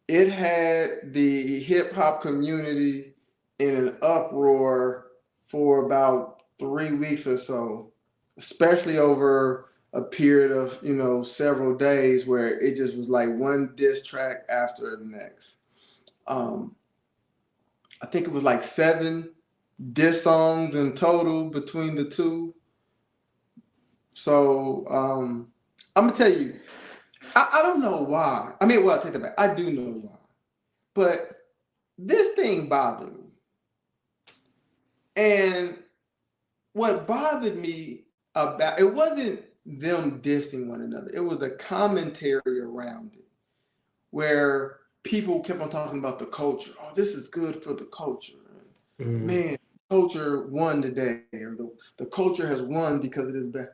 It had the hip hop community in an uproar for about 3 weeks or so, especially over a period of, several days where it just was like one diss track after the next. I think it was like 7 diss songs in total between the two. So I'm gonna tell you, I don't know why. I mean, well, I'll take that back. I do know why. But this thing bothered me. And what bothered me about it wasn't them dissing one another. It was the commentary around it, where people kept on talking about the culture. Oh, this is good for the culture. Man, culture won today, or the culture has won because it is bad.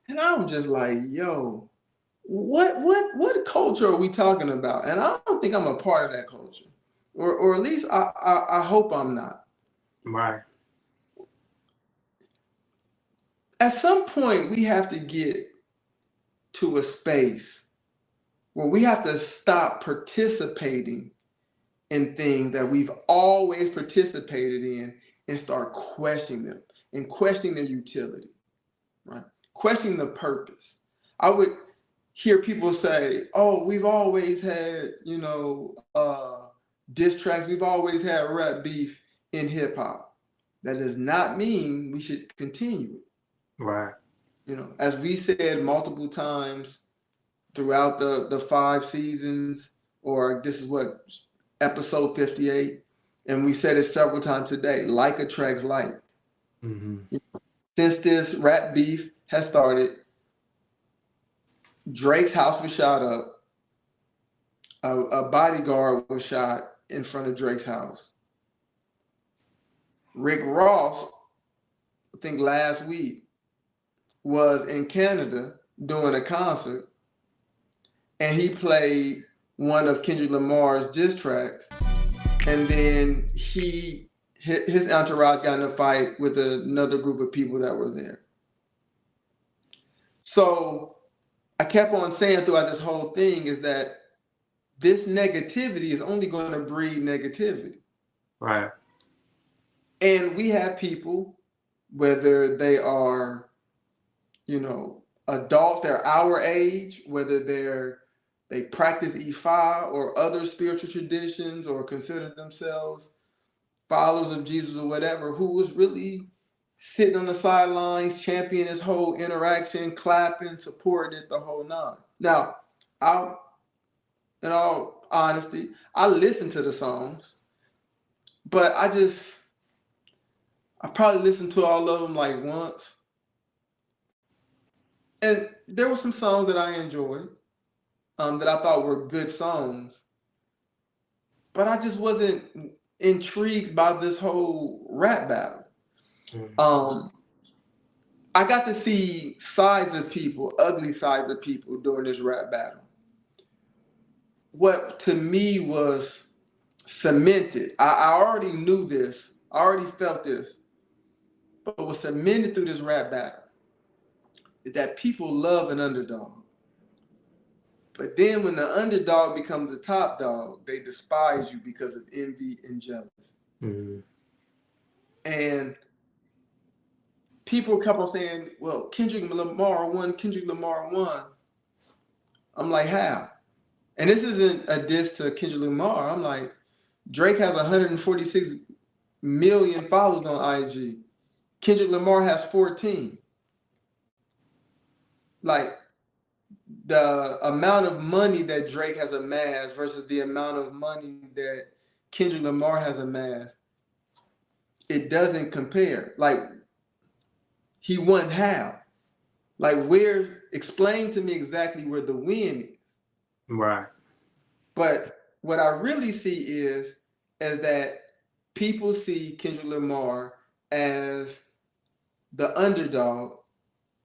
And I'm just like, yo, what culture are we talking about? And I don't think I'm a part of that culture, or at least I hope I'm not. Right. At some point, we have to get to a space where we have to stop participating in things that we've always participated in and start questioning them and questioning their utility, right? Questioning the purpose. I would hear people say, oh, we've always had, diss tracks. We've always had rap beef in hip hop. That does not mean we should continue it. Right. As we said multiple times throughout the 5 seasons, or this is what, episode 58, and we said it several times today, like attracts like. Mm-hmm. Since this rap beef has started, Drake's house was shot up. A bodyguard was shot in front of Drake's house. Rick Ross, I think last week, was in Canada doing a concert, and he played one of Kendrick Lamar's diss tracks, and then his entourage got in a fight with another group of people that were there. So I kept on saying throughout this whole thing is that this negativity is only going to breed negativity. Right. And we have people, whether they are, adults, they're our age, whether they practice Ifa or other spiritual traditions or consider themselves followers of Jesus or whatever, who was really sitting on the sidelines, championing this whole interaction, clapping, supporting it, the whole nine. Now, in all honesty, I listened to the songs, but I probably listened to all of them like once. And there were some songs that I enjoyed, that I thought were good songs, but I just wasn't intrigued by this whole rap battle. Mm-hmm. I got to see sides of people, ugly sides of people during this rap battle. What to me was cemented. I already knew this. I already felt this. But what was cemented through this rap battle is that people love an underdog. But then when the underdog becomes the top dog, they despise you because of envy and jealousy. Mm-hmm. And people kept on saying, well, Kendrick Lamar won. I'm like, how? And this isn't a diss to Kendrick Lamar. I'm like, Drake has 146 million followers on IG. Kendrick Lamar has 14. Like, the amount of money that Drake has amassed versus the amount of money that Kendrick Lamar has amassed, it doesn't compare. Like, he won how? Like, explain to me exactly where the win is. Right. But what I really see is that people see Kendrick Lamar as the underdog,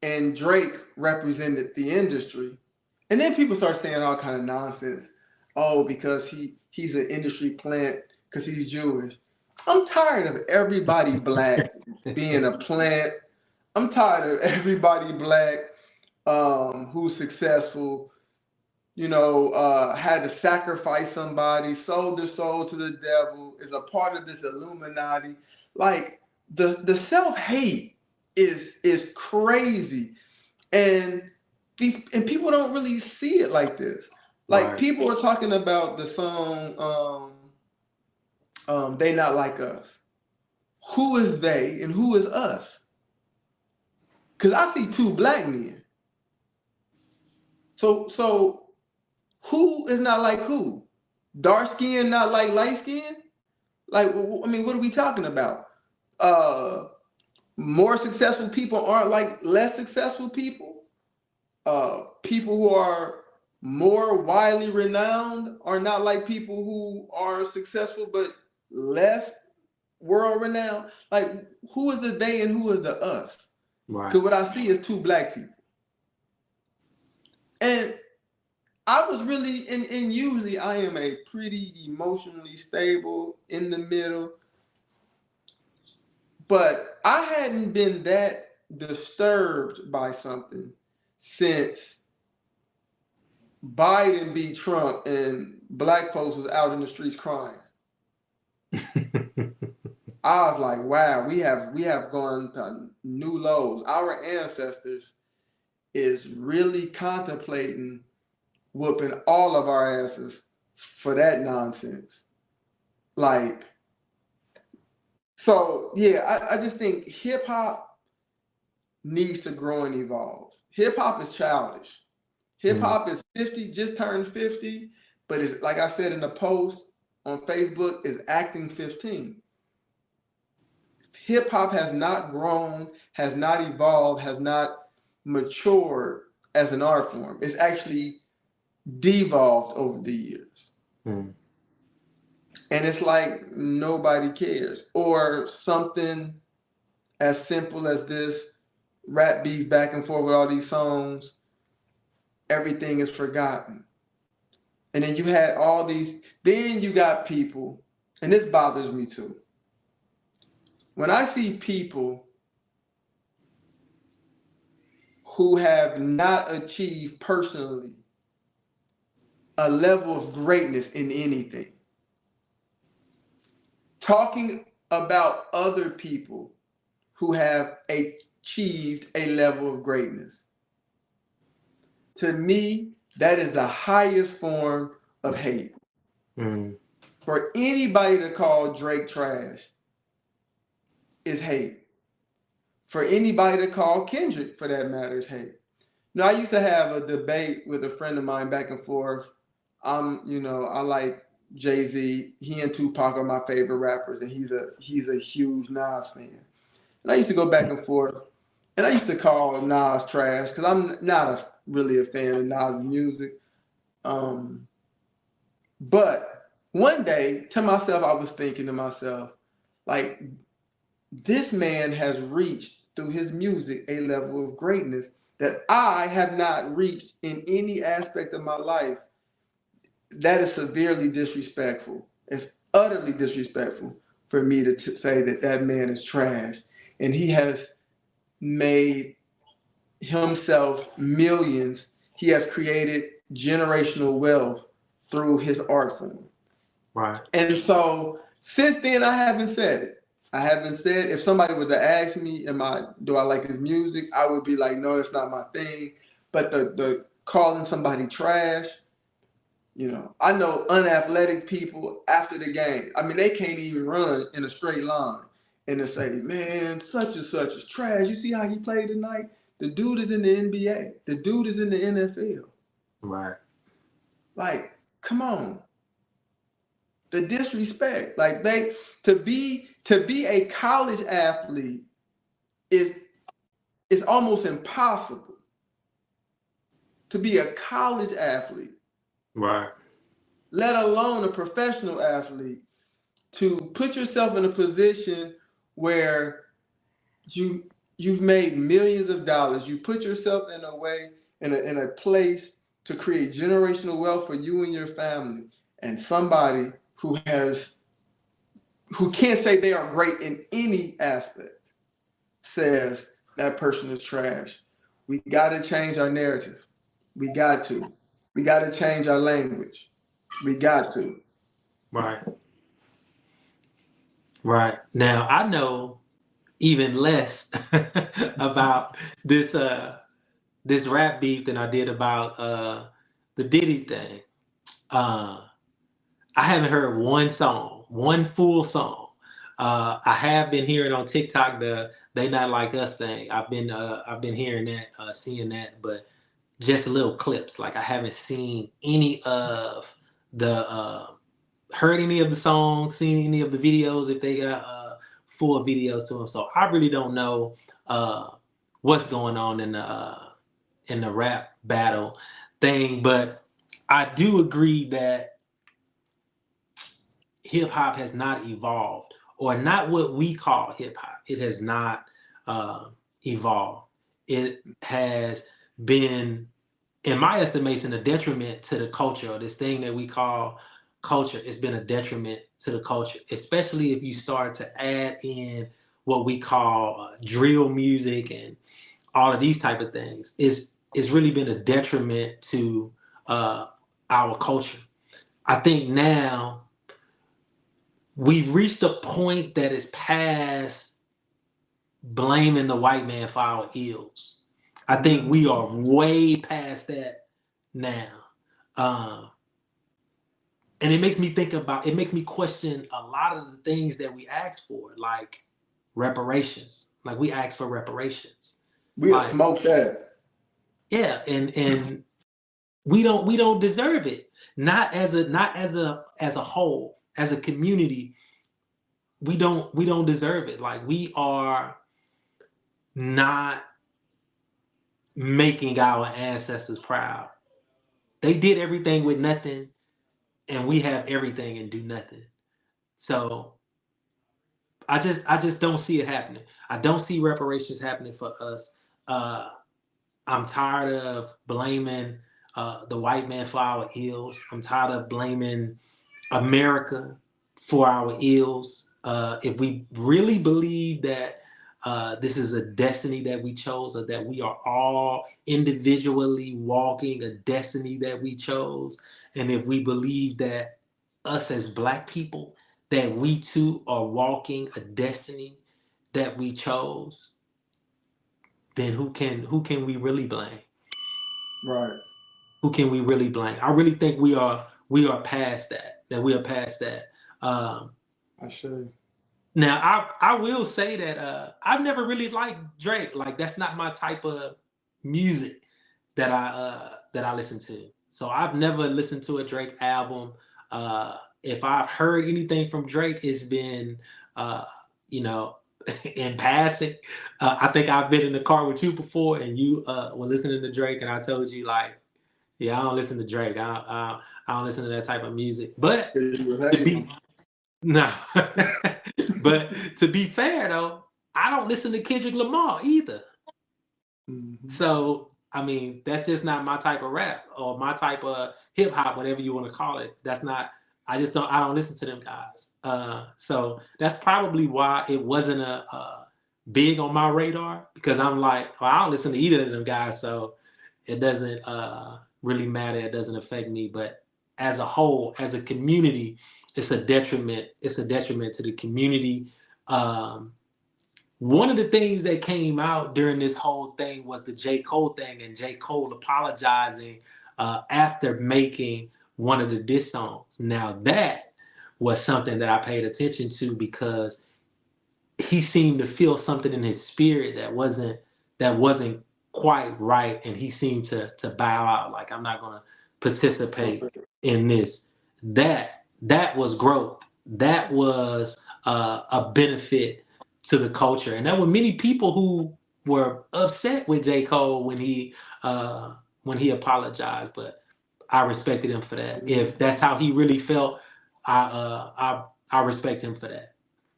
and Drake represented the industry. And then people start saying all kind of nonsense. Oh, because he's an industry plant because he's Jewish. I'm tired of everybody black being a plant. I'm tired of everybody black who's successful had to sacrifice somebody, sold their soul to the devil, is a part of this Illuminati. Like the self-hate is crazy. And people don't really see it like this. Like Right. people are talking about the song They Not Like Us. Who is they and who is us? Because I see two black men. So who is not like who? Dark skin not like light skin? Like, I mean, what are we talking about? More successful people aren't like less successful people. People who are more widely renowned are not like people who are successful but less world renowned. Like, who is the they and who is the us? Right. Because what I see is two black people. And I was really, and usually I am a pretty emotionally stable, in the middle. But I hadn't been that disturbed by something since Biden beat Trump and black folks was out in the streets crying. I was like, wow, we have gone to new lows. Our ancestors is really contemplating whooping all of our asses for that nonsense. Like, so yeah, I just think hip hop needs to grow and evolve. Hip hop is childish. Hip hop is 50, just turned 50, but it's like I said in the post on Facebook, is acting 15. Hip hop has not grown, has not evolved, has not matured as an art form. It's actually devolved over the years. And it's like nobody cares. Or something as simple as this rap beats back and forth with all these songs, everything is forgotten. And then you had all these, then you got people, and this bothers me too. When I see people who have not achieved personally a level of greatness in anything, talking about other people who have achieved a level of greatness, to me, that is the highest form of hate. For anybody to call Drake trash is hate. For anybody to call Kendrick, for that matter, is hate. Now, I used to have a debate with a friend of mine back and forth. I like Jay-Z. He and Tupac are my favorite rappers, and he's a huge Nas fan. And I used to go back and forth, and I used to call Nas trash because I'm not really a fan of Nas' music. But one day, to myself, I was thinking to myself, like, this man has reached through his music a level of greatness that I have not reached in any aspect of my life. That is severely disrespectful. It's utterly disrespectful for me to say that man is trash. And he has made himself millions. He has created generational wealth through his art form. Right. And so since then, I haven't said it. I haven't said, if somebody were to ask me, do I like his music? I would be like, no, it's not my thing. But the calling somebody trash, I know unathletic people after the game. I mean, they can't even run in a straight line. And they say, man, such and such is trash. You see how he played tonight? The dude is in the NBA. The dude is in the NFL. Right. Like, come on. The disrespect. Like, to be a college athlete is almost impossible. To be a college athlete. Right. Let alone a professional athlete, to put yourself in a position where you've made millions of dollars. You put yourself in a way, in a place to create generational wealth for you and your family. And somebody who can't say they are great in any aspect says that person is trash. We got to change our narrative. We got to. We got to change our language. We got to. Right. Right. Now I know even less about this rap beef than I did about the Diddy thing. Uh, I haven't heard one song, one full song. I have been hearing on TikTok the "They Not Like Us" thing. I've been hearing that, seeing that, but just little clips. Like I haven't seen any of the heard any of the songs, seen any of the videos if they got full videos to them. So I really don't know uh, what's going on in the rap battle thing, but I do agree that hip hop has not evolved, or not what we call hip hop. It has not uh, evolved. It has been, in my estimation, a detriment to the culture, or this thing that we call culture. It's been a detriment to the culture, especially if you start to add in what we call drill music and all of these type of things. It's really been a detriment to our culture. I think now we've reached a point that is past blaming the white man for our ills. I think we are way past that now. And it makes me question a lot of the things that we ask for, like reparations. Like we ask for reparations. We'll Like, smoke that. yeah, and we don't deserve it. Not as a whole, as a community, we don't deserve it. Like we are not making our ancestors proud. They did everything with nothing, and we have everything and do nothing. So I just don't see it happening. I don't see reparations happening for us. Uh, I'm tired of blaming the white man for our ills. I'm tired of blaming America for our ills. If we really believe that this is a destiny that we chose, or that we are all individually walking a destiny that we chose, and if we believe that us as Black people, that we too are walking a destiny that we chose, then who can we really blame? Right. Who can we really blame? I really think we are past that. That we are past that. Um, I should. Now I will say that I've never really liked Drake. Like that's not my type of music that I listen to. So I've never listened to a Drake album. If I've heard anything from Drake, it's been uh, you know in passing. I think I've been in the car with you before, and you were listening to Drake, and I told you like, yeah, I don't listen to Drake. I don't listen to that type of music. But to be no, but to be fair though, I don't listen to Kendrick Lamar either. Mm-hmm. So I mean, that's just not my type of rap or my type of hip hop, whatever you want to call it. That's not. I just don't. I don't listen to them guys. So that's probably why it wasn't a big on my radar, because I'm like, well, I don't listen to either of them guys, so it doesn't really matter. It doesn't affect me. But as a whole, as a community, it's a detriment. It's a detriment to the community. One of the things that came out during this whole thing was the J. Cole thing, and J. Cole apologizing after making one of the diss songs. Now that was something that I paid attention to, because he seemed to feel something in his spirit that wasn't quite right, and he seemed to bow out, like, I'm not gonna participate in this. That was growth. That was a benefit to the culture, and there were many people who were upset with J. Cole when he apologized, but I respected him for that. If that's how he really felt, I respect him for that.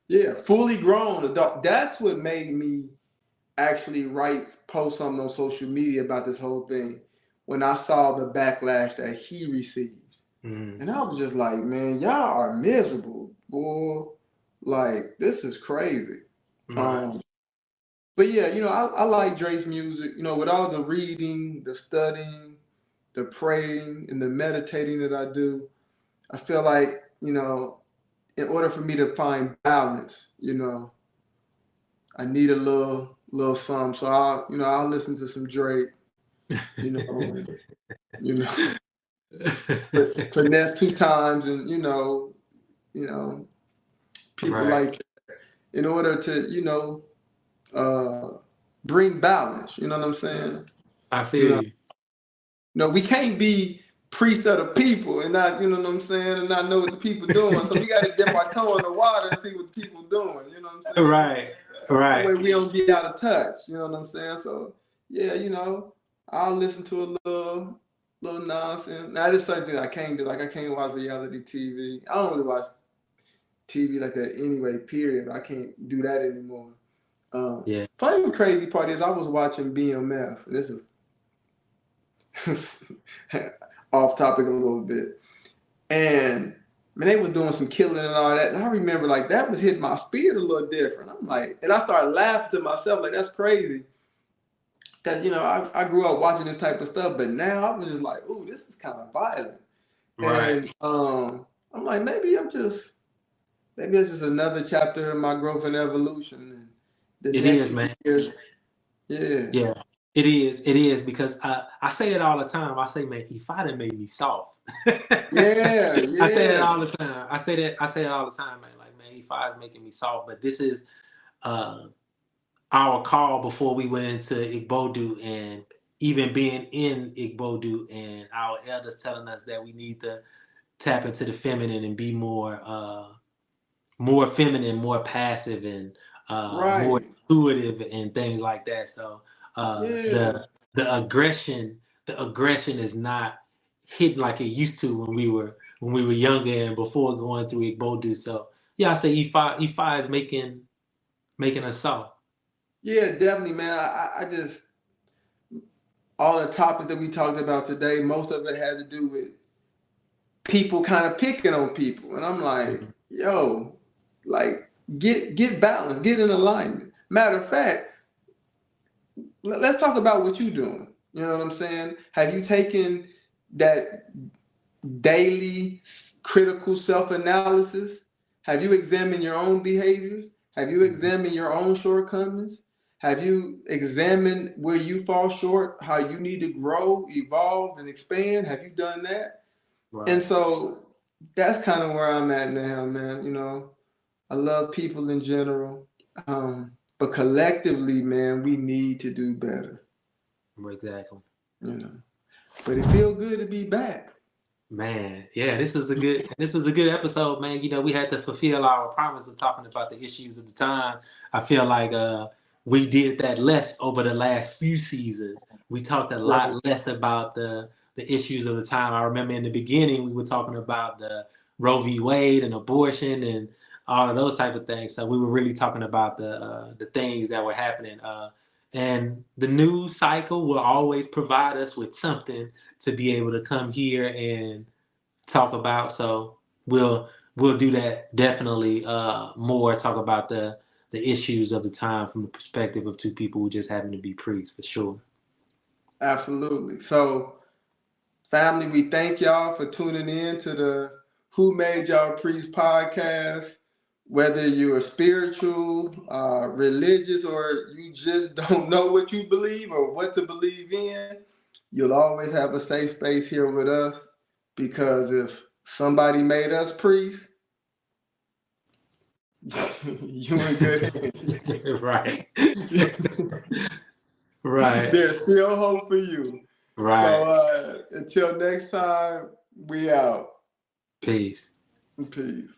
Yeah, fully grown adult. That's what made me actually post something on social media about this whole thing, when I saw the backlash that he received. Mm-hmm. And I was just like, man, y'all are miserable, boy. Like, this is crazy. Right. But yeah, I like Drake's music. With all the reading, the studying, the praying and the meditating that I do, I feel like, in order for me to find balance, I need a little something. So I'll listen to some Drake, you know, you know, finesse 2 times, and people Right. like that, in order to bring balance. You know what I'm saying? I You feel know, you. no, we can't be priests of the people and not, you know what I'm saying, and not know what the people doing. So we got to dip our toe in the water and see what the people doing. You know what I'm saying? Right. That way Right. we don't get out of touch. You know what I'm saying? So yeah, I'll listen to a little nonsense. Now there's certain things I can't do. Like I can't watch reality TV. I don't really watch TV like that anyway. Period. I can't do that anymore. Yeah. Funny crazy part is I was watching BMF. This is off topic a little bit. And man, they were doing some killing and all that. And I remember like that was hitting my spirit a little different. I'm like, and I started laughing to myself, like, that's crazy. Because, I grew up watching this type of stuff, but now I was just like, ooh, this is kind of violent. Right. And I'm like, maybe it's just another chapter in my growth and evolution. And the It next is, few man. years, yeah. Yeah. It is. It is, because I say it all the time. I say, man, Ify done made me soft. Yeah, I say it yeah. all the time. I say it all the time, man. Like, man, Ify is making me soft. But this is our call before we went into Igbodu, and even being in Igbodu, and our elders telling us that we need to tap into the feminine and be more feminine, more passive, and more Right. intuitive and things like that. So Yeah. the aggression is not hitting like it used to when we were younger and before going through Igbodu. So yeah, I say Ify is making us soft. Yeah, definitely, man. I just, all the topics that we talked about today, most of it had to do with people kind of picking on people. And I'm like, Mhm. yo, like get balance, get in alignment. Matter of fact, let's talk about what you're doing. You know what I'm saying? Have you taken that daily critical self-analysis? Have you examined your own behaviors? Have you examined your own shortcomings? Have you examined where you fall short, how you need to grow, evolve, and expand? Have you done that? And Right. so that's kind of where I'm at now, man. I love people in general, but collectively, man, we need to do better. Exactly. You know, but it feels good to be back. Man, yeah, this was a good episode, man. We had to fulfill our promise of talking about the issues of the time. I feel like we did that less over the last few seasons. We talked a Right. lot less about the issues of the time. I remember in the beginning we were talking about the Roe v. Wade and abortion and all of those type of things. So we were really talking about the things that were happening. And the news cycle will always provide us with something to be able to come here and talk about. So we'll do that definitely more. Talk about the issues of the time from the perspective of two people who just happen to be priests, for sure. Absolutely. So, family, we thank y'all for tuning in to the Who Made Y'all Priest podcast. Whether you're spiritual, religious, or you just don't know what you believe or what to believe in, you'll always have a safe space here with us, because if somebody made us priests, you in good hands. Right. Right. There's still hope for you. Right. So until next time, we out. Peace. Peace.